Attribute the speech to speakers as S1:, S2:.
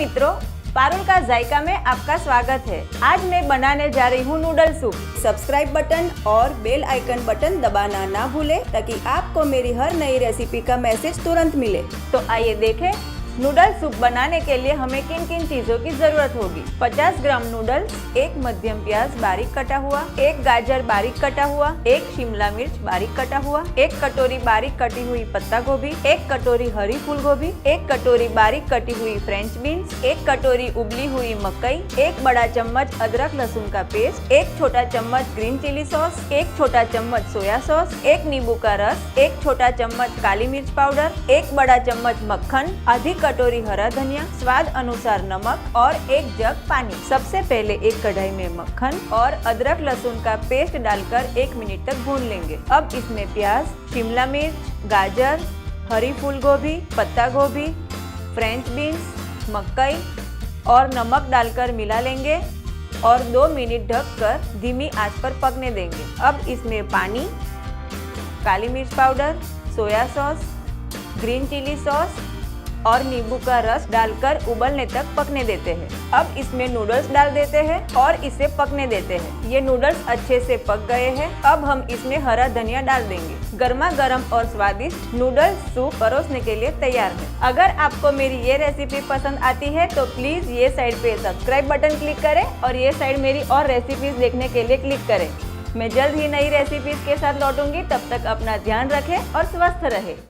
S1: मित्रों, पारुल का जायका में आपका स्वागत है। आज मैं बनाने जा रही हूँ नूडल सूप।
S2: सब्सक्राइब बटन और बेल आइकन बटन दबाना ना भूलें ताकि आपको मेरी हर नई रेसिपी का मैसेज तुरंत मिले।
S1: तो आइए देखें नूडल सूप बनाने के लिए हमें किन किन चीजों की जरूरत होगी। 50 ग्राम नूडल्स, एक मध्यम प्याज बारीक कटा हुआ, एक गाजर बारीक कटा हुआ, एक शिमला मिर्च बारीक कटा हुआ, एक कटोरी बारीक कटी हुई पत्ता गोभी, एक कटोरी हरी फूल गोभी, एक कटोरी बारीक कटी हुई फ्रेंच बीन्स, एक कटोरी उबली हुई मकई, एक बड़ा चम्मच अदरक लहसुन का पेस्ट, एक छोटा चम्मच ग्रीन चिली सॉस, एक छोटा चम्मच सोया सॉस, एक नींबू का रस, एक छोटा चम्मच काली मिर्च पाउडर, एक बड़ा चम्मच मक्खन, आधी कटोरी हरा धनिया, स्वाद अनुसार नमक और एक जग पानी। सबसे पहले एक कढ़ाई में मक्खन और अदरक लहसुन का पेस्ट डालकर 1 मिनट तक भून लेंगे। अब इसमें प्याज, शिमला मिर्च, गाजर, हरी फूल गोभी, पत्ता गोभी, फ्रेंच बीन्स, मकई और नमक डालकर मिला लेंगे और 2 मिनट ढककर धीमी आंच पर पकने देंगे। अब इसमें पानी, काली मिर्च powder, soya sauce, green chilli sauce और नींबू का रस डालकर उबलने तक पकने देते हैं। अब इसमें नूडल्स डाल देते हैं और इसे पकने देते हैं। ये नूडल्स अच्छे से पक गए हैं। अब हम इसमें हरा धनिया डाल देंगे। गर्मा गर्म और स्वादिष्ट नूडल्स सूप परोसने के लिए तैयार है। अगर आपको मेरी ये रेसिपी पसंद आती है तो प्लीज ये साइड पे सब्सक्राइब बटन क्लिक करें और ये साइड मेरी और रेसिपीज देखने के लिए क्लिक करें। मैं जल्द ही नई रेसिपीज के साथ लौटूंगी। तब तक अपना ध्यान रखें और स्वस्थ रहें।